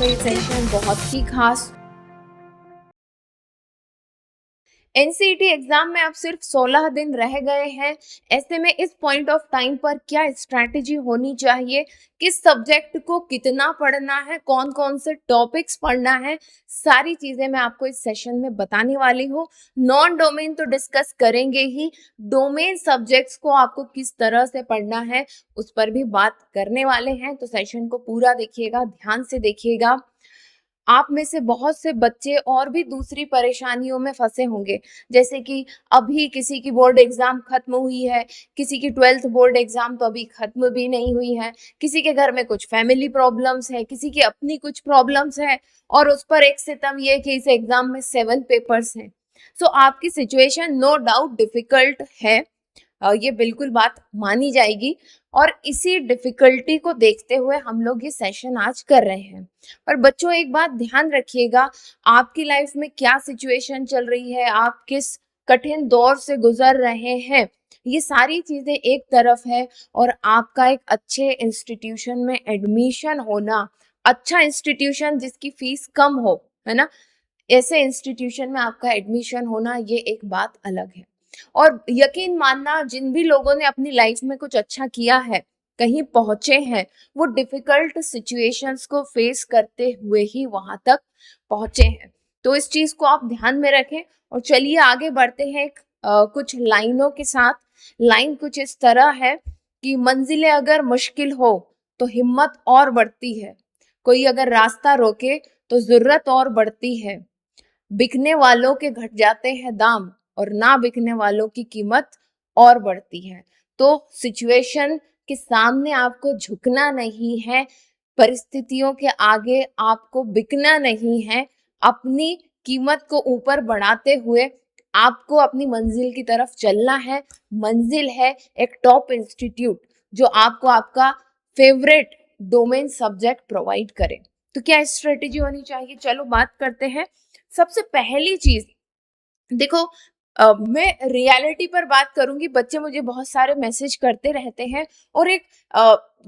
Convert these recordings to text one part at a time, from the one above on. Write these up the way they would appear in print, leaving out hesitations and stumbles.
का ये सेशन बहुत ही खास। एनसीईटी एग्जाम में अब सिर्फ 16 दिन रह गए हैं। ऐसे में इस पॉइंट ऑफ टाइम पर क्या स्ट्रैटेजी होनी चाहिए, किस सब्जेक्ट को कितना पढ़ना है, कौन कौन से टॉपिक्स पढ़ना है, सारी चीजें मैं आपको इस सेशन में बताने वाली हूँ। नॉन डोमेन तो डिस्कस करेंगे ही, डोमेन सब्जेक्ट्स को आपको किस तरह से पढ़ना है उस पर भी बात करने वाले हैं। तो सेशन को पूरा देखिएगा, ध्यान से देखिएगा। आप में से बहुत से बच्चे और भी दूसरी परेशानियों में फंसे होंगे, जैसे कि अभी किसी की बोर्ड एग्जाम खत्म हुई है, किसी की 12th बोर्ड एग्जाम तो अभी खत्म भी नहीं हुई है, किसी के घर में कुछ फैमिली प्रॉब्लम्स है, किसी की अपनी कुछ प्रॉब्लम्स है, और उस पर एक सितम ये कि इस एग्जाम में 7 पेपर्स हैं। सो आपकी सिचुएशन नो डाउट डिफिकल्ट है, ये बिल्कुल बात मानी जाएगी, और इसी डिफिकल्टी को देखते हुए हम लोग ये सेशन आज कर रहे हैं। पर बच्चों एक बात ध्यान रखिएगा, आपकी लाइफ में क्या सिचुएशन चल रही है, आप किस कठिन दौर से गुजर रहे हैं, ये सारी चीजें एक तरफ है, और आपका एक अच्छे इंस्टीट्यूशन में एडमिशन होना, अच्छा इंस्टीट्यूशन जिसकी फीस कम हो, है ना, ऐसे इंस्टीट्यूशन में आपका एडमिशन होना, ये एक बात अलग है। और यकीन मानना, जिन भी लोगों ने अपनी लाइफ में कुछ अच्छा किया है, कहीं पहुंचे हैं, वो डिफिकल्ट सिचुएशंस को फेस करते हुए ही वहां तक पहुंचे हैं। तो इस चीज को आप ध्यान में रखें, और चलिए आगे बढ़ते हैं कुछ लाइनों के साथ। लाइन कुछ इस तरह है कि मंजिलें अगर मुश्किल हो तो हिम्मत और बढ़ती है, कोई अगर रास्ता रोके तो जरूरत और बढ़ती है, बिकने वालों के घट जाते हैं दाम और ना बिकने वालों की कीमत और बढ़ती है। तो सिचुएशन के सामने आपको झुकना नहीं है, परिस्थितियों के आगे आपको बिकना नहीं है, अपनी कीमत को ऊपर बढ़ाते हुए आपको अपनी मंजिल की तरफ चलना है। मंजिल है एक टॉप इंस्टीट्यूट जो आपको आपका फेवरेट डोमेन सब्जेक्ट प्रोवाइड करे। तो क्या स्ट्रेटेजी होनी चाहिए, चलो बात करते हैं। सबसे पहली चीज देखो, मैं रियलिटी पर बात करूंगी। बच्चे मुझे बहुत सारे मैसेज करते रहते हैं, और एक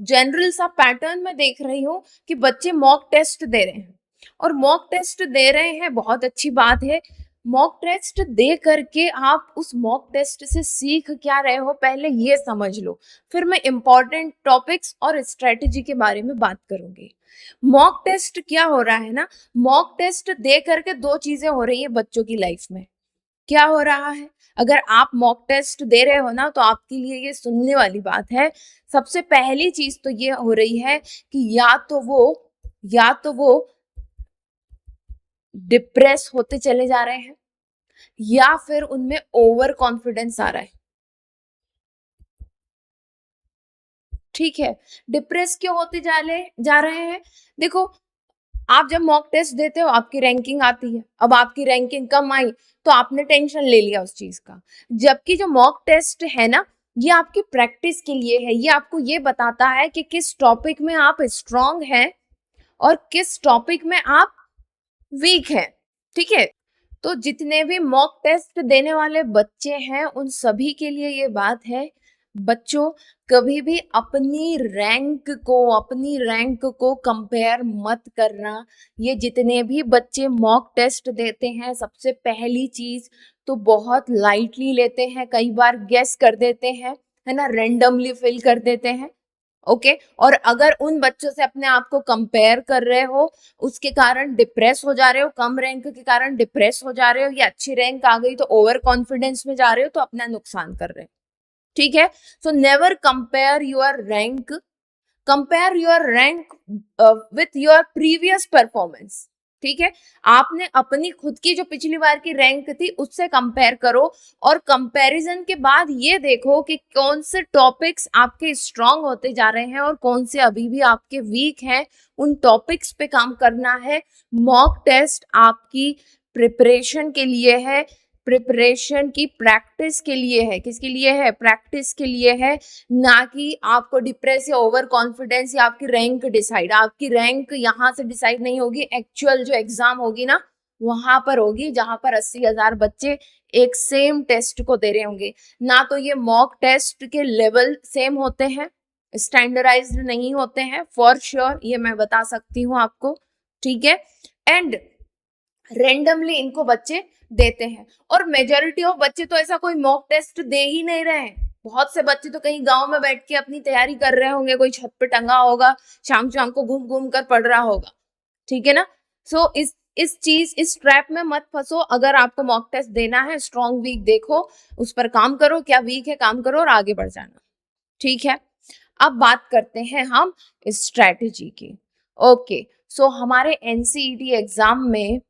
जनरल सा पैटर्न मैं देख रही हूँ कि बच्चे मॉक टेस्ट दे रहे हैं, और मॉक टेस्ट दे रहे हैं, बहुत अच्छी बात है। मॉक टेस्ट दे करके आप उस मॉक टेस्ट से सीख क्या रहे हो, पहले ये समझ लो, फिर मैं इंपॉर्टेंट टॉपिक्स और स्ट्रेटेजी के बारे में बात करूंगी। मॉक टेस्ट क्या हो रहा है ना, मॉक टेस्ट दे करके दो चीजें हो रही है बच्चों की लाइफ में। क्या हो रहा है, अगर आप मॉक टेस्ट दे रहे हो ना, तो आपके लिए ये सुनने वाली बात है। सबसे पहली चीज तो ये हो रही है कि या तो वो डिप्रेस होते चले जा रहे हैं, या फिर उनमें ओवर कॉन्फिडेंस आ रहा है। ठीक है, डिप्रेस क्यों होते जा रहे हैं? देखो, आप जब मॉक टेस्ट देते हो आपकी रैंकिंग आती है, अब आपकी रैंकिंग कम आई तो आपने टेंशन ले लिया उस चीज का। जबकि जो मॉक टेस्ट है ना, ये आपकी प्रैक्टिस के लिए है, ये आपको ये बताता है कि किस टॉपिक में आप स्ट्रांग हैं और किस टॉपिक में आप वीक हैं। ठीक है, तो जितने भी मॉक टेस्ट देने वाले बच्चे हैं उन सभी के लिए ये बात है, बच्चों कभी भी अपनी रैंक को कंपेयर मत करना। ये जितने भी बच्चे मॉक टेस्ट देते हैं, सबसे पहली चीज तो बहुत लाइटली लेते हैं, कई बार गेस कर देते हैं, है ना, रेंडमली फिल कर देते हैं। ओके, और अगर उन बच्चों से अपने आप को कंपेयर कर रहे हो, उसके कारण डिप्रेस हो जा रहे हो, कम रैंक के कारण डिप्रेस हो जा रहे हो, या अच्छी रैंक आ गई तो ओवर कॉन्फिडेंस में जा रहे हो, तो अपना नुकसान कर रहे हो। ठीक है, so never compare your rank with your previous performance. ठीक है, आपने अपनी खुद की जो पिछली बार की रैंक थी उससे कंपेयर करो, और कंपैरिजन के बाद ये देखो कि कौन से टॉपिक्स आपके स्ट्रांग होते जा रहे हैं और कौन से अभी भी आपके वीक हैं। उन टॉपिक्स पे काम करना है। मॉक टेस्ट आपकी प्रिपरेशन के लिए है, प्रिपरेशन की प्रैक्टिस के लिए है। किसके लिए है? प्रैक्टिस के लिए है, ना कि आपको डिप्रेस या ओवर कॉन्फिडेंस या आपकी रैंक डिसाइड। आपकी रैंक यहाँ से डिसाइड नहीं होगी, एक्चुअल जो एग्जाम होगी ना वहां पर होगी, जहां पर 80,000 बच्चे एक सेम टेस्ट को दे रहे होंगे। ना तो ये मॉक टेस्ट के लेवल सेम होते हैं, स्टैंडर्डाइज्ड नहीं होते हैं, फॉर श्योर ये मैं बता सकती हूँ आपको। ठीक है। एंड रेंडमली इनको बच्चे देते हैं, और मेजॉरिटी ऑफ बच्चे तो ऐसा कोई मॉक टेस्ट दे ही नहीं रहे हैं। बहुत से बच्चे तो कहीं गांव में बैठ के अपनी तैयारी कर रहे होंगे, कोई छत पे टंगा होगा, शाम शाम को घूम घूम कर पढ़ रहा होगा, ठीक है ना। सो इस ट्रैप में मत फंसो। अगर आपको मॉक टेस्ट देना है, स्ट्रॉन्ग वीक देखो, उस पर काम करो, क्या वीक है काम करो और आगे बढ़ जाना, ठीक है। अब बात करते हैं हम स्ट्रेटेजी की। ओके, सो हमारे एनसीईटी एग्जाम में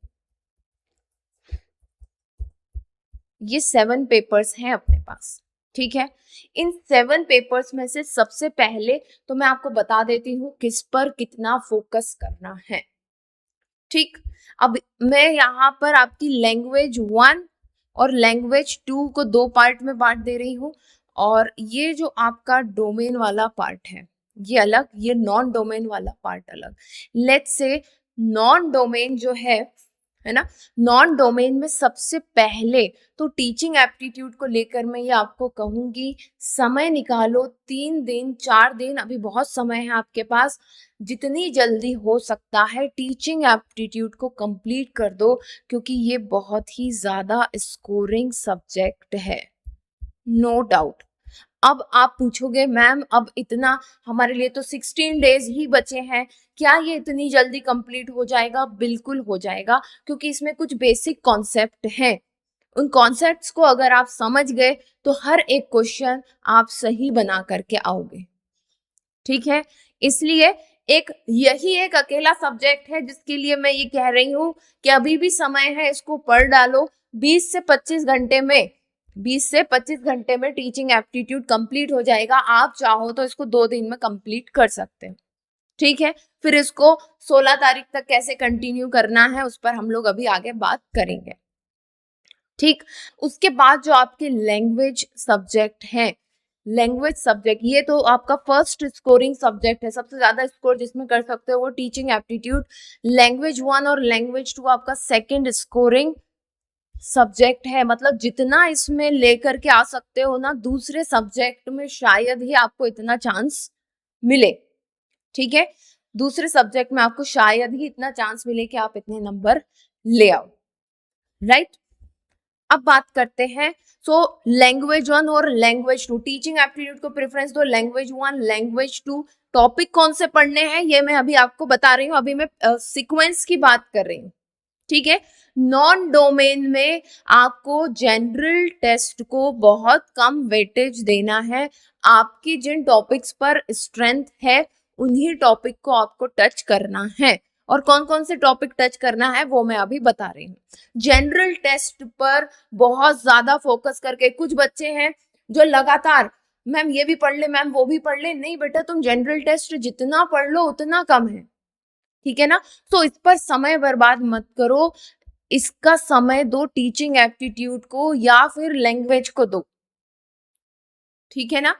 ये 7 पेपर्स हैं अपने पास, ठीक है। इन 7 पेपर्स में से सबसे पहले तो मैं आपको बता देती हूँ किस पर कितना फोकस करना है, ठीक। अब मैं यहाँ पर आपकी लैंग्वेज 1 और लैंग्वेज 2 को 2 पार्ट में बांट दे रही हूँ, और ये जो आपका डोमेन वाला पार्ट है ये अलग, ये नॉन डोमेन वाला पार्ट अलग। लेट्स से नॉन डोमेन जो है ना, नॉन डोमेन में सबसे पहले तो टीचिंग एप्टीट्यूड को लेकर मैं ये आपको कहूंगी, समय निकालो, 3 दिन 4 दिन, अभी बहुत समय है आपके पास, जितनी जल्दी हो सकता है टीचिंग एप्टीट्यूड को कंप्लीट कर दो, क्योंकि ये बहुत ही ज्यादा स्कोरिंग सब्जेक्ट है, नो डाउट। अब आप पूछोगे मैम अब इतना, हमारे लिए तो 16 डेज ही बचे हैं, क्या ये इतनी जल्दी कंप्लीट हो जाएगा? बिल्कुल हो जाएगा, क्योंकि इसमें कुछ बेसिक कॉन्सेप्ट हैं। उन कॉन्सेप्ट्स को अगर आप समझ गए तो हर एक क्वेश्चन आप सही बना करके आओगे, ठीक है। इसलिए यही एक अकेला सब्जेक्ट है जिसके लिए मैं ये कह रही हूँ कि अभी भी समय है, इसको पढ़ डालो। 20 से 25 घंटे में 20 से 25 घंटे में टीचिंग एप्टीट्यूड कंप्लीट हो जाएगा। आप चाहो तो इसको 2 दिन में कंप्लीट कर सकते हैं, ठीक है। फिर इसको 16 तारीख तक कैसे कंटिन्यू करना है उस पर हम लोग अभी आगे बात करेंगे, ठीक। उसके बाद जो आपके लैंग्वेज सब्जेक्ट है, लैंग्वेज सब्जेक्ट ये तो आपका फर्स्ट स्कोरिंग सब्जेक्ट है, सबसे ज्यादा स्कोर जिसमें कर सकते हो वो टीचिंग एप्टीट्यूड। लैंग्वेज 1 और लैंग्वेज 2 आपका सेकंड स्कोरिंग सब्जेक्ट है, मतलब जितना इसमें लेकर के आ सकते हो ना, दूसरे सब्जेक्ट में शायद ही आपको इतना चांस मिले, ठीक है। दूसरे सब्जेक्ट में आपको शायद ही इतना चांस मिले कि आप इतने नंबर ले आओ, राइट। अब बात करते हैं, सो लैंग्वेज 1 और लैंग्वेज 2, टीचिंग एप्टीट्यूड को प्रेफरेंस दो, लैंग्वेज 1 लैंग्वेज 2। टॉपिक कौन से पढ़ने हैं ये मैं अभी आपको बता रही हूँ, अभी मैं सीक्वेंस की बात कर रही हूँ, ठीक है। नॉन डोमेन में आपको जनरल टेस्ट को बहुत कम वेटेज देना है। आपकी जिन टॉपिक्स पर स्ट्रेंथ है उन्हीं टॉपिक को आपको टच करना है, और कौन कौन से टॉपिक टच करना है वो मैं अभी बता रही हूँ। जनरल टेस्ट पर बहुत ज्यादा फोकस करके, कुछ बच्चे हैं जो लगातार मैम ये भी पढ़ ले, मैम वो भी पढ़ ले, नहीं बेटा तुम जनरल टेस्ट जितना पढ़ लो उतना कम है, ठीक है ना। तो इस पर समय बर्बाद मत करो, इसका समय दो टीचिंग एप्टीट्यूड को या फिर लैंग्वेज को दो, ठीक है ना।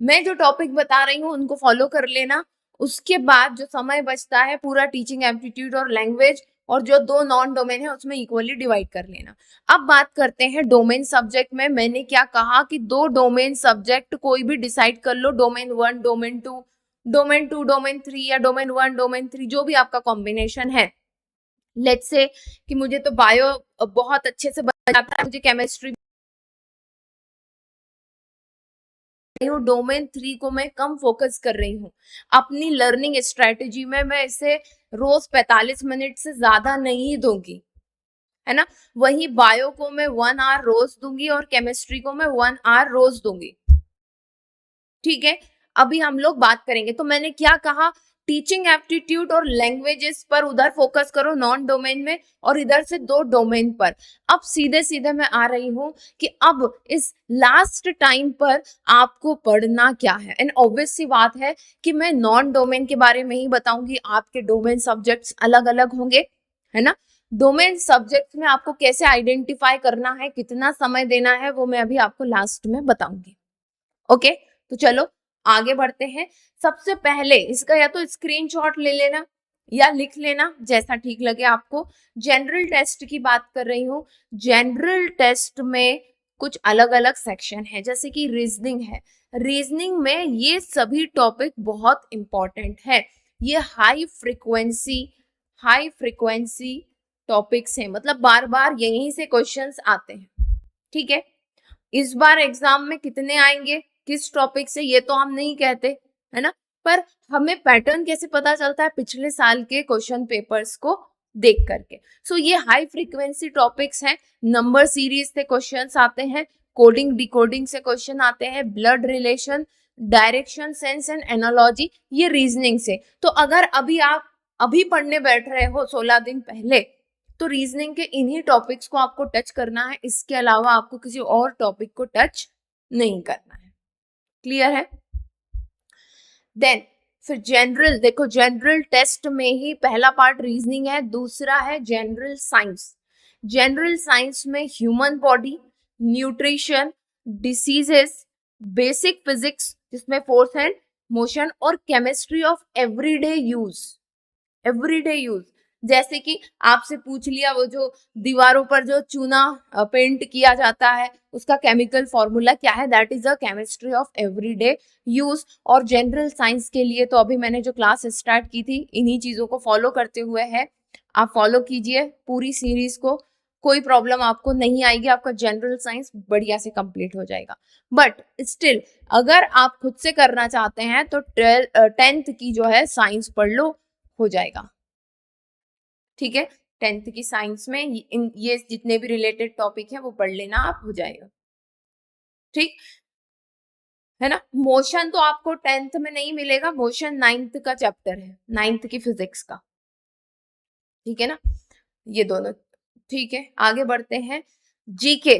मैं जो टॉपिक बता रही हूँ उनको फॉलो कर लेना, उसके बाद जो समय बचता है पूरा टीचिंग एप्टीट्यूड और लैंग्वेज, और जो 2 नॉन डोमेन है उसमें इक्वली डिवाइड कर लेना। अब बात करते हैं डोमेन सब्जेक्ट में। मैंने क्या कहा कि 2 डोमेन सब्जेक्ट कोई भी डिसाइड कर लो, डोमेन 1 डोमेन 2, डोमेन 2 डोमेन 3, या डोमेन 1 डोमेन 3, जो भी आपका कॉम्बिनेशन है। लेट्स से कि मुझे तो बायो बहुत अच्छे से बन जाता है, मुझे केमिस्ट्री, डोमेन 3 को मैं कम फोकस कर रही हूँ अपनी लर्निंग स्ट्रेटेजी में, मैं इसे रोज 45 मिनट से ज्यादा नहीं दूंगी, है ना। वही बायो को मैं 1 आवर रोज दूंगी और केमिस्ट्री को मैं 1 आवर रोज दूंगी, ठीक है। अभी हम लोग बात करेंगे, तो मैंने क्या कहा, टीचिंग एप्टीट्यूड और लैंग्वेजेस पर उधर फोकस करो नॉन डोमेन में, और इधर से 2 डोमेन पर। अब सीधे सीधे मैं आ रही हूं कि अब इस लास्ट टाइम पर आपको पढ़ना क्या है। एंड ऑब्वियस सी बात है कि मैं नॉन डोमेन के बारे में ही बताऊंगी, आपके डोमेन सब्जेक्ट्स अलग अलग होंगे, है ना। डोमेन सब्जेक्ट्स में आपको कैसे आइडेंटिफाई करना है, कितना समय देना है, वो मैं अभी आपको लास्ट में बताऊंगी, ओके। तो चलो आगे बढ़ते हैं। सबसे पहले इसका या तो स्क्रीनशॉट ले लेना या लिख लेना, जैसा ठीक लगे आपको। जनरल टेस्ट की बात कर रही हूँ। जनरल टेस्ट में कुछ अलग अलग सेक्शन है, जैसे कि रीजनिंग है। रीजनिंग में ये सभी टॉपिक बहुत इंपॉर्टेंट है, ये हाई हाई फ्रिक्वेंसी टॉपिक्स हैं, मतलब बार बार यहीं से क्वेश्चंस आते हैं, ठीक है। इस बार एग्जाम में कितने आएंगे किस टॉपिक से ये तो हम नहीं कहते, है ना, पर हमें पैटर्न कैसे पता चलता है, पिछले साल के क्वेश्चन पेपर्स को देख करके। सो ये हाई फ्रीक्वेंसी टॉपिक्स हैं, नंबर सीरीज से क्वेश्चंस आते हैं, कोडिंग डिकोडिंग से क्वेश्चन आते हैं, blood relation, direction, sense and analogy, ये रीजनिंग से। तो अगर अभी आप अभी पढ़ने बैठ रहे हो 16 दिन पहले, तो रीजनिंग के इन्हीं टॉपिक्स को आपको टच करना है, इसके अलावा आपको किसी और टॉपिक को टच नहीं करना है। क्लियर है? देन फिर जनरल, देखो जनरल टेस्ट में ही पहला पार्ट रीजनिंग है, दूसरा है जनरल साइंस। जनरल साइंस में human body, nutrition, diseases, basic physics जिसमें फोर्स एंड मोशन, और chemistry of everyday use. Everyday use जैसे कि आपसे पूछ लिया वो जो दीवारों पर जो चूना पेंट किया जाता है उसका केमिकल फॉर्मूला क्या है, that is a chemistry of everyday use. और जनरल साइंस के लिए तो अभी मैंने जो क्लास स्टार्ट की थी इन्हीं चीजों को फॉलो करते हुए है, आप फॉलो कीजिए पूरी सीरीज को, कोई प्रॉब्लम आपको नहीं आएगी, आपका जनरल साइंस बढ़िया से कंप्लीट हो जाएगा। बट स्टिल अगर आप खुद से करना चाहते हैं तो 10th की जो है साइंस पढ़ लो, हो जाएगा, ठीक है। 10th की साइंस में ये जितने भी रिलेटेड टॉपिक है वो पढ़ लेना, आप हो जाएगा, ठीक है ना। मोशन तो आपको 10th में नहीं मिलेगा, मोशन 9th का चैप्टर है, 9th की फिजिक्स का, ठीक है ना, ये दोनों, ठीक है। आगे बढ़ते हैं, जीके।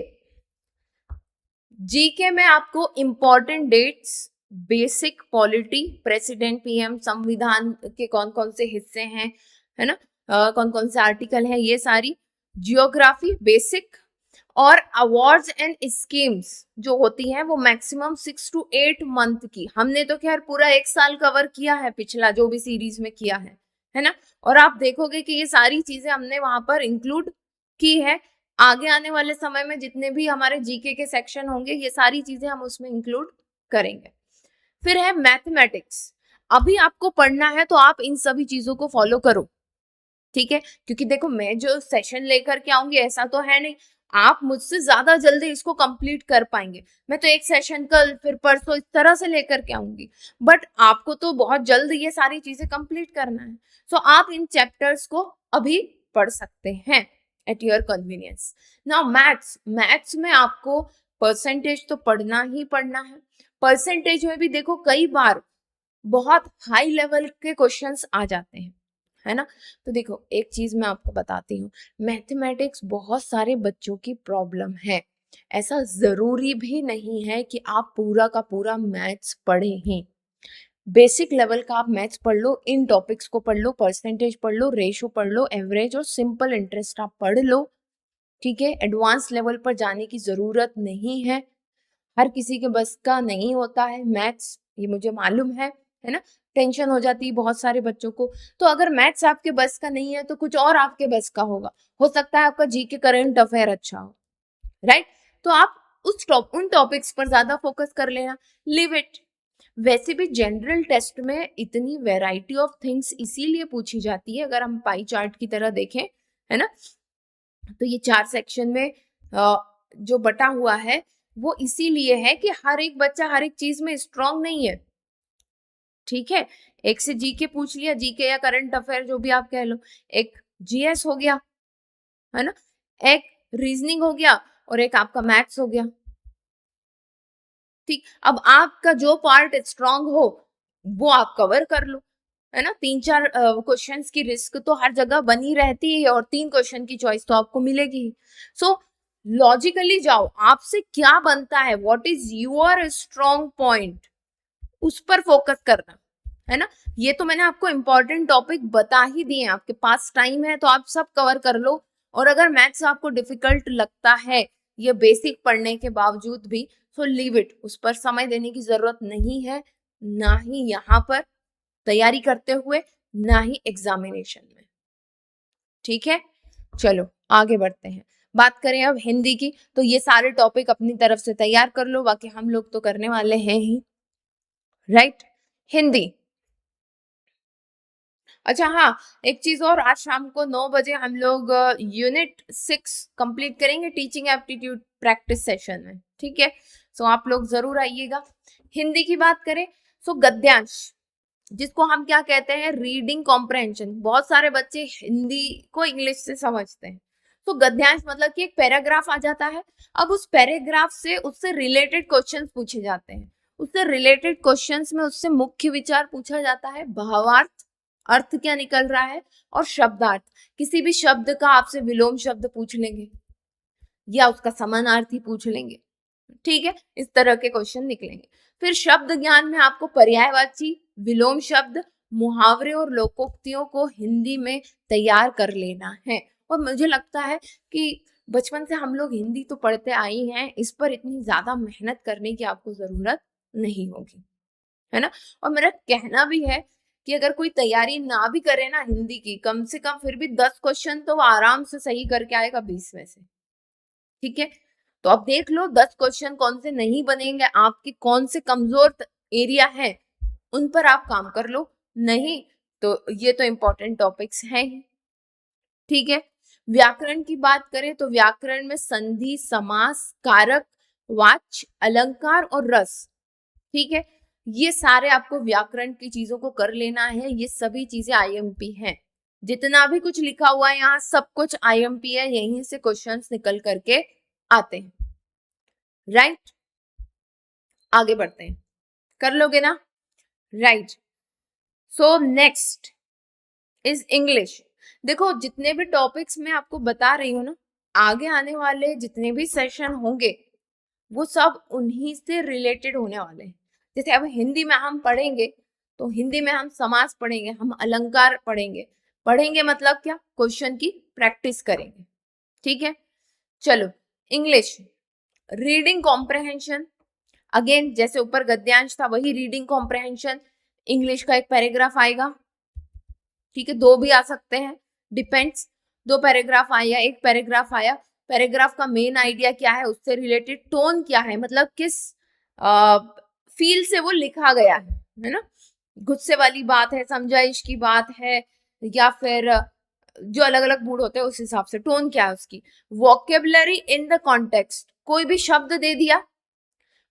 जीके में आपको important dates, basic polity, president, PM, संविधान के कौन कौन से हिस्से हैं, है ना, कौन कौन से आर्टिकल हैं, ये सारी, जियोग्राफी बेसिक, और अवार्ड्स एंड स्कीम्स जो होती हैं वो मैक्सिमम 6 to 8 मंथ की, हमने तो खैर पूरा 1 साल कवर किया है पिछला जो भी सीरीज में किया है ना। और आप देखोगे कि ये सारी चीजें हमने वहां पर इंक्लूड की है, आगे आने वाले समय में जितने भी हमारे जीके के सेक्शन होंगे ये सारी चीजें हम उसमें इंक्लूड करेंगे। फिर है मैथमेटिक्स, अभी आपको पढ़ना है तो आप इन सभी चीजों को फॉलो करो, ठीक है, क्योंकि देखो मैं जो सेशन लेकर के आऊंगी ऐसा तो है नहीं आप मुझसे ज्यादा जल्दी इसको कंप्लीट कर पाएंगे, मैं तो एक सेशन कल फिर परसों इस तरह से लेकर के आऊंगी, बट आपको तो बहुत जल्द ये सारी चीजें कंप्लीट करना है। सो आप इन चैप्टर्स को अभी पढ़ सकते हैं at your convenience. Now maths, maths में आपको परसेंटेज तो पढ़ना ही पढ़ना है, परसेंटेज में भी देखो कई बार बहुत हाई लेवल के क्वेश्चंस आ जाते हैं, है ना। तो देखो एक चीज मैं आपको बताती हूँ, मैथमेटिक्स बहुत सारे बच्चों की प्रॉब्लम है, ऐसा जरूरी भी नहीं है कि आप पूरा का पूरा मैथ्स पढ़े ही, बेसिक लेवल का आप मैथ्स पढ़ लो, इन टॉपिक्स को पढ़ लो, परसेंटेज पढ़ लो, रेशो पढ़ लो, एवरेज और सिंपल इंटरेस्ट आप पढ़ लो, ठीक है। एडवांस लेवल पर जाने की जरूरत नहीं है, हर किसी के बस का नहीं होता है मैथ्स, ये मुझे मालूम है ना, टेंशन हो जाती है बहुत सारे बच्चों को। तो अगर मैथ्स आपके बस का नहीं है तो कुछ और आपके बस का होगा, हो सकता है आपका जीके करंट अफेयर अच्छा हो, राइट। तो आप उन टॉपिक्स पर ज्यादा फोकस कर लेना, लिव इट। वैसे भी जनरल टेस्ट में इतनी वैरायटी ऑफ थिंग्स इसीलिए पूछी जाती है, अगर हम पाई चार्ट की तरह देखें, है ना, तो ये 4 सेक्शन में जो बटा हुआ है वो इसीलिए है कि हर एक बच्चा हर एक चीज में स्ट्रांग नहीं है, ठीक है। एक से जीके पूछ लिया, जीके या करंट अफेयर जो भी आप कह लो, एक जीएस हो गया, है ना, एक रीजनिंग हो गया और एक आपका मैथ्स हो गया, ठीक। अब आपका जो पार्ट स्ट्रांग हो वो आप कवर कर लो, है ना। 3-4 क्वेश्चंस की रिस्क तो हर जगह बनी रहती है और 3 क्वेश्चन की चॉइस तो आपको मिलेगी ही। सो लॉजिकली जाओ, आपसे क्या बनता है, what is your strong point, उस पर फोकस करना, है ना। ये तो मैंने आपको इंपॉर्टेंट टॉपिक बता ही दिए, आपके पास टाइम है तो आप सब कवर कर लो। और अगर मैथ्स आपको डिफिकल्ट लगता है ये बेसिक पढ़ने के बावजूद भी, सो लीव इट, उस पर समय देने की जरूरत नहीं है, ना ही यहाँ पर तैयारी करते हुए ना ही एग्जामिनेशन में, ठीक है। चलो आगे बढ़ते हैं, बात करें अब हिंदी की, तो ये सारे टॉपिक अपनी तरफ से तैयार कर लो, बाकी हम लोग तो करने वाले हैं ही, राइट। हिंदी, अच्छा हाँ, एक चीज और, आज शाम को 9 बजे हम लोग यूनिट 6 कंप्लीट करेंगे टीचिंग एप्टीट्यूड प्रैक्टिस सेशन में, ठीक है। सो आप लोग जरूर आइएगा। हिंदी की बात करें सो गद्यांश, जिसको हम क्या कहते हैं, रीडिंग कॉम्प्रहेंशन। बहुत सारे बच्चे हिंदी को इंग्लिश से समझते हैं। तो गद्यांश मतलब कि एक पैराग्राफ आ जाता है, अब उस पैराग्राफ से उससे रिलेटेड क्वेश्चंस पूछे जाते हैं। उससे रिलेटेड क्वेश्चंस में उससे मुख्य विचार पूछा जाता है, भावार्थ, अर्थ क्या निकल रहा है, और शब्दार्थ। किसी भी शब्द का आपसे विलोम शब्द पूछ लेंगे या उसका समानार्थी पूछ लेंगे, ठीक है, इस तरह के क्वेश्चन निकलेंगे। फिर शब्द ज्ञान में आपको पर्यायवाची, विलोम शब्द, मुहावरे और लोकोक्तियों को हिंदी में तैयार कर लेना है। और मुझे लगता है कि बचपन से हम लोग हिंदी तो पढ़ते आई हैं, इस पर इतनी ज्यादा मेहनत करने की आपको जरूरत नहीं होगी, है ना। और मेरा कहना भी है कि अगर कोई तैयारी ना भी करे ना हिंदी की, कम से कम फिर भी 10 क्वेश्चन तो वो आराम से सही करके आएगा 20 में से, ठीक है। तो अब देख लो 10 क्वेश्चन कौन से नहीं बनेंगे, आपकी कौन से कमजोर एरिया है उन पर आप काम कर लो, नहीं तो ये तो इंपॉर्टेंट टॉपिक्स हैं ही, ठीक है। व्याकरण की बात करें तो व्याकरण में संधि, समास, कारक, वाच्य, अलंकार और रस, ठीक है, ये सारे आपको व्याकरण की चीजों को कर लेना है। ये सभी चीजें आईएमपी हैं, जितना भी कुछ लिखा हुआ है यहाँ सब कुछ आईएमपी है, यहीं से क्वेश्चंस निकल करके आते हैं, राइट। आगे बढ़ते हैं, कर लोगे ना, right. So next is English. देखो जितने भी टॉपिक्स मैं आपको बता रही हूँ ना, आगे आने वाले जितने भी सेशन होंगे वो सब उन्हीं से रिलेटेड होने वाले हैं। जैसे अब हिंदी में हम पढ़ेंगे तो हिंदी में हम समास पढ़ेंगे, हम अलंकार पढ़ेंगे, पढ़ेंगे मतलब क्या, क्वेश्चन की प्रैक्टिस करेंगे, ठीक है। चलो इंग्लिश, रीडिंग कॉम्प्रहेंशन, अगेन जैसे ऊपर गद्यांश था वही रीडिंग कॉम्प्रहेंशन। इंग्लिश का एक पैराग्राफ आएगा, ठीक है, दो भी आ सकते हैं, डिपेंड्स, दो पैराग्राफ आया, एक पैराग्राफ आया, पैराग्राफ का मेन आइडिया क्या है, उससे रिलेटेड टोन क्या है, मतलब किस फील से वो लिखा गया है ना, गुस्से वाली बात है, समझाइश की बात है, या फिर जो अलग अलग मूड होते हैं उस हिसाब से टोन क्या है उसकी। वोकेबलरी इन द कॉन्टेक्स्ट, कोई भी शब्द दे दिया,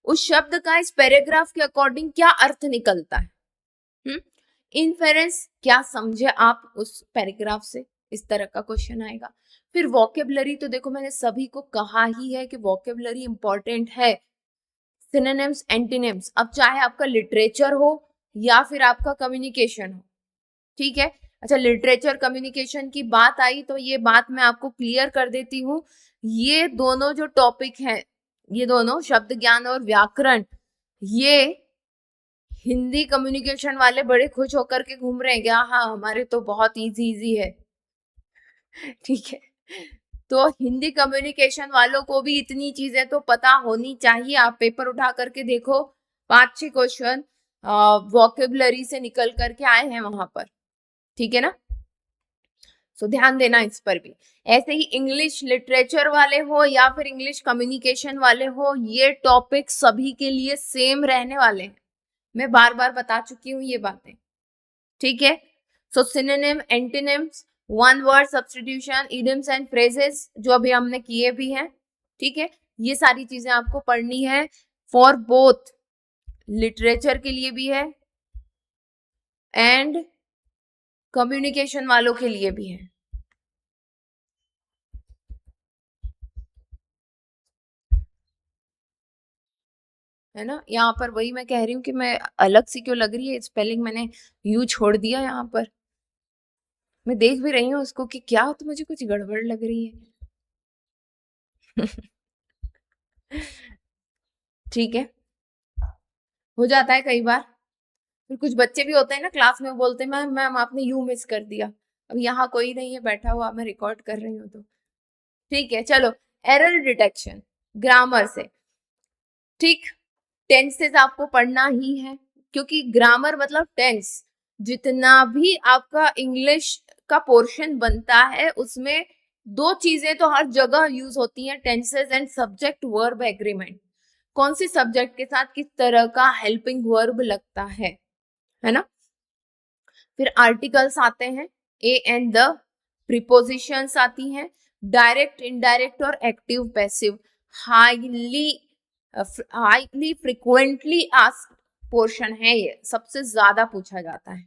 उस शब्द का इस पैराग्राफ के अकॉर्डिंग क्या अर्थ निकलता है। इनफेरेंस, क्या समझे आप उस पैराग्राफ से, इस तरह का क्वेश्चन आएगा। फिर वोकेबलरी, तो देखो मैंने सभी को कहा ही है कि वोकेबलरी इंपॉर्टेंट है। सिनोनिम्स, एंटीनिम्स, अब चाहे आपका लिटरेचर हो या फिर आपका कम्युनिकेशन हो, ठीक है। अच्छा लिटरेचर कम्युनिकेशन की बात आई तो ये बात मैं आपको क्लियर कर देती हूँ, ये दोनों जो टॉपिक हैं, ये दोनों शब्द ज्ञान और व्याकरण, ये हिंदी कम्युनिकेशन वाले बड़े खुश होकर के घूम रहे हैं क्या, हाँ हमारे तो बहुत इजी इजी है, ठीक है। तो हिंदी कम्युनिकेशन वालों को भी इतनी चीजें तो पता होनी चाहिए। आप पेपर उठा करके देखो, 5-6 क्वेश्चन वोकेबलरी से निकल करके आए हैं वहां पर, ठीक है ना। सो ध्यान देना इस पर भी। ऐसे ही इंग्लिश लिटरेचर वाले हो या फिर इंग्लिश कम्युनिकेशन वाले हो, ये टॉपिक सभी के लिए सेम रहने वाले हैं, मैं बार बार बता चुकी हूँ ये बातें, ठीक है। So synonym, antonyms, one word substitution, idioms and phrases जो अभी हमने किए भी हैं, ठीक है, ये सारी चीजें आपको पढ़नी है फॉर बोथ, लिटरेचर के लिए भी है एंड कम्युनिकेशन वालों के लिए भी है। है ना, यहाँ पर वही मैं कह रही हूँ कि मैं अलग सी क्यों लग रही है, स्पेलिंग मैंने यू छोड़ दिया यहाँ पर, मैं देख भी रही हूँ उसको कि क्या तो मुझे कुछ गड़बड़ लग रही है। ठीक है, हो जाता है कई बार। फिर कुछ बच्चे भी होते हैं ना क्लास में, बोलते हैं मैम मैम आपने यू मिस कर दिया। अब यहाँ कोई नहीं है बैठा हुआ, मैं रिकॉर्ड कर रही हूँ तो ठीक है। चलो एरर डिटेक्शन, ग्रामर से, ठीक, टेंसेस आपको पढ़ना ही है, क्योंकि ग्रामर मतलब टेंस, जितना भी आपका इंग्लिश का पोर्शन बनता है उसमें दो चीजें तो हर जगह यूज होती हैं, tenses and subject verb agreement. कौन सी सब्जेक्ट के साथ किस तरह का हेल्पिंग वर्ब लगता है ना। फिर आर्टिकल्स आते हैं, ए एंड द, प्रीपोजिशंस आती हैं, डायरेक्ट, इनडायरेक्ट और active passive, highly frequently asked portion है, ये सबसे ज्यादा पूछा जाता है,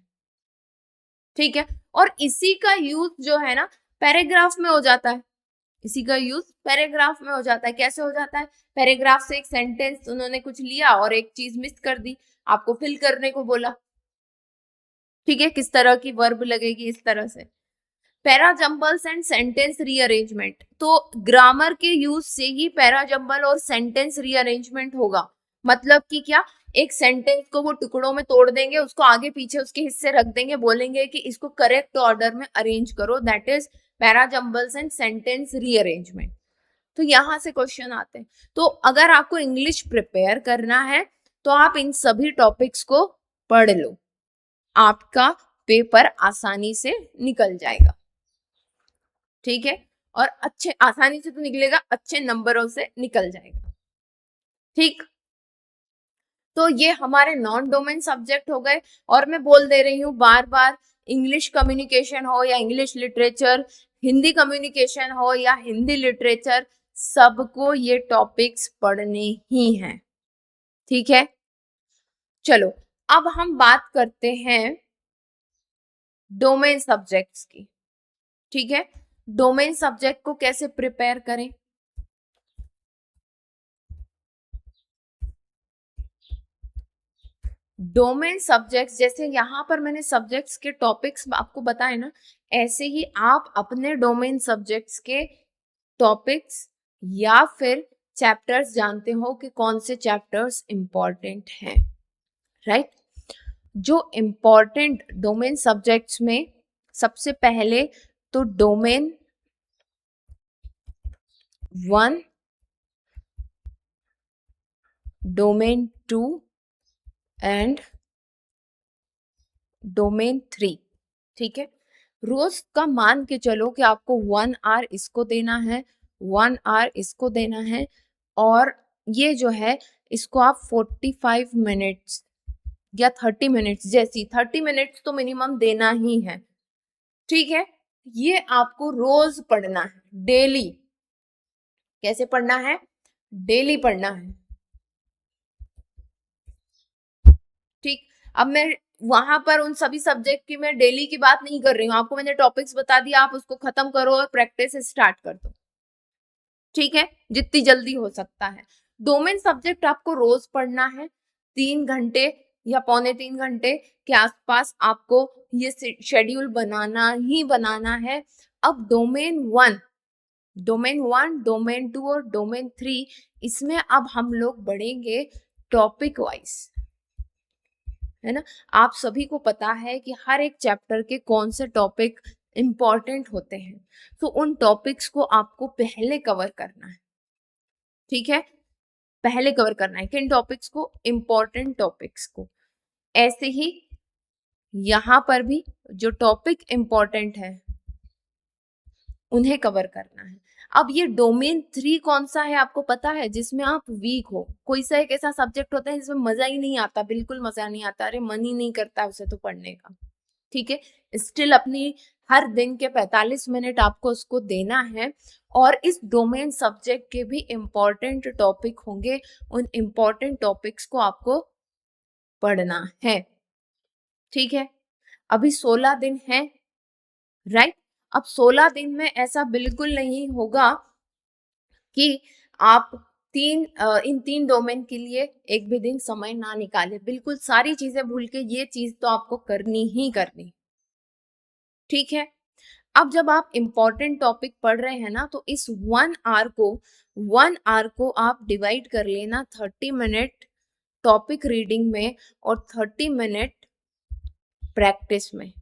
ठीक है। और इसी का यूज जो है ना पैराग्राफ में हो जाता है, इसी का यूज पैराग्राफ में हो जाता है। कैसे हो जाता है? पैराग्राफ से एक सेंटेंस उन्होंने कुछ लिया और एक चीज मिस कर दी, आपको फिल करने को बोला, ठीक है। किस तरह की वर्ब लगेगी, इस तरह से। पैराजम्बल्स एंड सेंटेंस रीअरेंजमेंट, तो ग्रामर के यूज से ही पैराजम्बल और सेंटेंस रीअरेंजमेंट होगा। मतलब कि क्या, एक सेंटेंस को वो टुकड़ों में तोड़ देंगे, उसको आगे पीछे उसके हिस्से रख देंगे, बोलेंगे कि इसको करेक्ट ऑर्डर में अरेंज करो, that is parajumbles and sentence rearrangement. तो यहां से क्वेश्चन आते हैं। तो अगर आपको इंग्लिश प्रिपेयर करना है तो आप इन सभी टॉपिक्स को पढ़ लो, आपका पेपर आसानी से निकल जाएगा, ठीक है। और अच्छे, आसानी से तो निकलेगा, अच्छे नंबरों से निकल जाएगा, ठीक। तो ये हमारे नॉन डोमेन सब्जेक्ट हो गए। और मैं बोल दे रही हूँ बार बार, इंग्लिश कम्युनिकेशन हो या इंग्लिश लिटरेचर, हिंदी कम्युनिकेशन हो या हिंदी लिटरेचर, सबको ये टॉपिक्स पढ़ने ही हैं, ठीक है। चलो अब हम बात करते हैं डोमेन सब्जेक्ट्स की, ठीक है। डोमेन सब्जेक्ट को कैसे प्रिपेयर करें? डोमेन सब्जेक्ट्स, जैसे यहाँ पर मैंने सब्जेक्ट्स के टॉपिक्स आपको बताए ना, ऐसे ही आप अपने डोमेन सब्जेक्ट्स के टॉपिक्स या फिर चैप्टर्स जानते हो कि कौन से चैप्टर्स इंपॉर्टेंट हैं, राइट। जो इंपॉर्टेंट डोमेन सब्जेक्ट्स में सबसे पहले तो डोमेन 1, डोमेन 2 एंड डोमेन 3, ठीक है। रोज का मान के चलो कि आपको 1 आवर इसको देना है, 1 आवर इसको देना है, और ये जो है इसको आप 45 मिनट्स या 30 मिनट्स, जैसी 30 मिनट्स तो मिनिमम देना ही है, ठीक है। ये आपको रोज पढ़ना है, डेली। कैसे पढ़ना है? डेली पढ़ना है, ठीक। अब मैं वहां पर उन सभी सब्जेक्ट की मैं डेली की बात नहीं कर रही हूँ, आपको मैंने टॉपिक्स बता दिया, आप उसको खत्म करो और प्रैक्टिस स्टार्ट कर दो, ठीक है, जितनी जल्दी हो सकता है। डोमेन सब्जेक्ट आपको रोज पढ़ना है, 3 घंटे या 2.75 घंटे के आसपास आपको ये शेड्यूल बनाना ही बनाना है। अब डोमेन 1, डोमेन 2 और डोमेन 3, इसमें अब हम लोग बढ़ेंगे टॉपिक वाइज, है ना। आप सभी को पता है कि हर एक चैप्टर के कौन से टॉपिक इंपॉर्टेंट होते हैं, तो उन टॉपिक्स को आपको पहले कवर करना है, ठीक है। पहले कवर करना है किन टॉपिक्स को? इंपॉर्टेंट टॉपिक्स को। ऐसे ही यहां पर भी जो टॉपिक इंपॉर्टेंट है उन्हें कवर करना है। अब ये डोमेन 3 कौन सा है आपको पता है? जिसमें आप वीक हो, कोई सा एक ऐसा सब्जेक्ट होता है जिसमें मजा ही नहीं आता, बिल्कुल मजा नहीं आता, अरे मन ही नहीं करता उसे तो पढ़ने का, ठीक है। स्टिल अपनी हर दिन के 45 मिनट आपको उसको देना है, और इस डोमेन सब्जेक्ट के भी इम्पोर्टेंट टॉपिक होंगे, उन इम्पोर्टेंट टॉपिक्स को आपको पढ़ना है, ठीक है। अभी 16 दिन है, राइट। अब 16 दिन में ऐसा बिल्कुल नहीं होगा कि आप इन 3 डोमेन के लिए एक भी दिन समय ना निकाले, बिल्कुल सारी चीजें भूल के ये चीज तो आपको करनी ही करनी, ठीक है। अब जब आप इंपॉर्टेंट टॉपिक पढ़ रहे हैं ना, तो इस 1 आवर को आप डिवाइड कर लेना 30 मिनट टॉपिक रीडिंग में और 30 मिनट प्रैक्टिस में,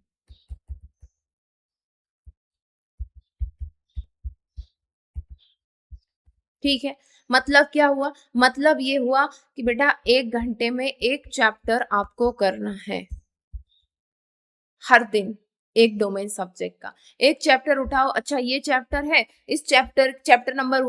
ठीक है। मतलब क्या हुआ? मतलब ये हुआ कि बेटा 1 घंटे में एक चैप्टर आपको करना है हर दिन, एक डोमेन सब्जेक्ट का एक चैप्टर उठाओ, अच्छा ये चैप्टर है, इस चैप्टर नंबर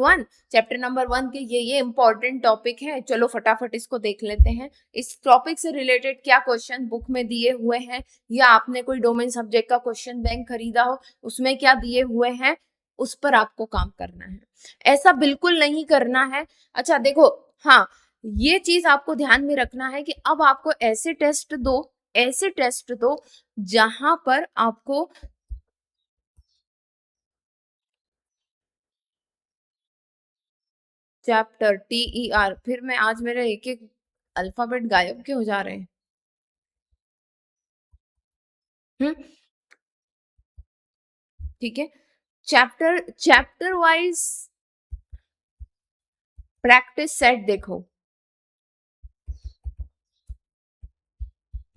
वन के ये इंपॉर्टेंट टॉपिक है, चलो फटाफट इसको देख लेते हैं। इस टॉपिक से रिलेटेड क्या क्वेश्चन बुक में दिए हुए हैं, या आपने कोई डोमेन सब्जेक्ट का क्वेश्चन बैंक खरीदा हो उसमें क्या दिए हुए हैं, उस पर आपको काम करना है। ऐसा बिल्कुल नहीं करना है। अच्छा देखो, हाँ ये चीज आपको ध्यान में रखना है कि अब आपको ऐसे टेस्ट दो जहां पर आपको चैप्टर TER, फिर मैं आज मेरे एक एक अल्फाबेट गायब क्यों हो जा रहे हैं। ठीक है, चैप्टर वाइज प्रैक्टिस सेट देखो,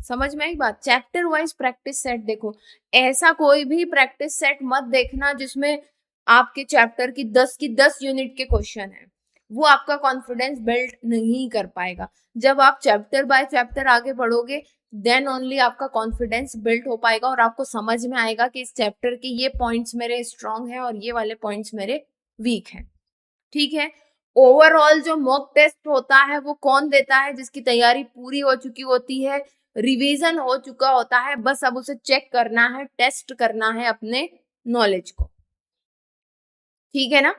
समझ में आई बात। चैप्टर वाइज प्रैक्टिस सेट देखो, ऐसा कोई भी प्रैक्टिस सेट मत देखना जिसमें आपके चैप्टर की 10 यूनिट के क्वेश्चन है, वो आपका कॉन्फिडेंस बिल्ड नहीं कर पाएगा। जब आप चैप्टर बाय चैप्टर आगे बढ़ोगे देन ओनली आपका कॉन्फिडेंस बिल्ड हो पाएगा और आपको समझ में आएगा कि इस चैप्टर के ये पॉइंट्स मेरे स्ट्रांग है और ये वाले पॉइंट्स मेरे वीक हैं। ठीक है, ओवरऑल जो मॉक टेस्ट होता है वो कौन देता है, जिसकी तैयारी पूरी हो चुकी होती है, रिवीजन हो चुका होता है, बस अब उसे चेक करना है, टेस्ट करना है अपने नॉलेज को। ठीक है ना,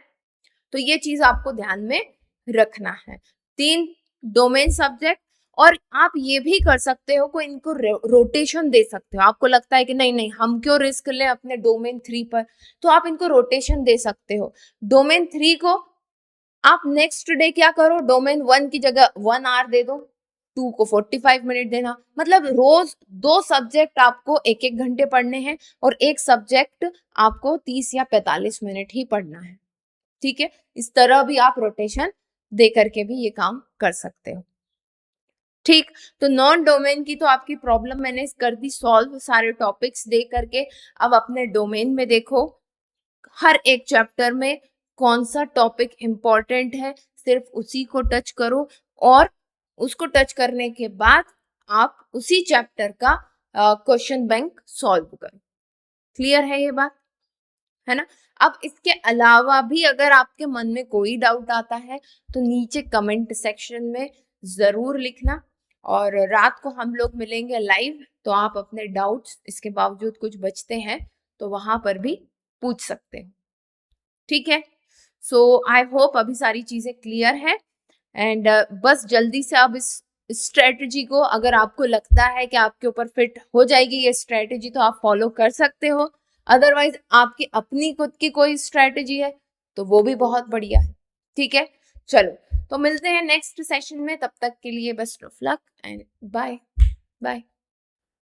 तो ये चीज आपको ध्यान में रखना है। 3 डोमेन सब्जेक्ट, और आप ये भी कर सकते हो, कोई इनको रोटेशन दे सकते हो। आपको लगता है कि नहीं नहीं हम क्यों रिस्क लें अपने डोमेन 3 पर, तो आप इनको रोटेशन दे सकते हो। डोमेन 3 को आप नेक्स्ट डे क्या करो, डोमेन 1 की जगह 1 आवर दे दो, 2 को 45 मिनट देना, मतलब रोज 2 सब्जेक्ट आपको 1-1 घंटे पढ़ने हैं और एक सब्जेक्ट आपको 30 या 45 मिनट ही पढ़ना है। ठीक है, इस तरह भी आप रोटेशन दे करके भी ये काम कर सकते हो। ठीक, तो नॉन डोमेन की तो आपकी प्रॉब्लम मैंने कर दी सॉल्व, सारे टॉपिक्स दे करके। अब अपने डोमेन में देखो, हर एक चैप्टर में कौन सा टॉपिक इंपॉर्टेंट है, सिर्फ उसी को टच करो, और उसको टच करने के बाद आप उसी चैप्टर का क्वेश्चन बैंक सॉल्व करो। क्लियर है ये बात, है ना। अब इसके अलावा भी अगर आपके मन में कोई डाउट आता है तो नीचे कमेंट सेक्शन में जरूर लिखना, और रात को हम लोग मिलेंगे लाइव, तो आप अपने डाउट्स इसके बावजूद कुछ बचते हैं तो वहां पर भी पूछ सकते हो। ठीक है, सो आई होप अभी सारी चीजें क्लियर है। एंड बस जल्दी से अब इस स्ट्रेटजी को, अगर आपको लगता है कि आपके ऊपर फिट हो जाएगी ये स्ट्रेटजी, तो आप फॉलो कर सकते हो। अदरवाइज आपकी अपनी खुद की कोई स्ट्रेटजी है तो वो भी बहुत बढ़िया है। ठीक है, चलो तो मिलते हैं नेक्स्ट सेशन में, तब तक के लिए best of luck and bye bye.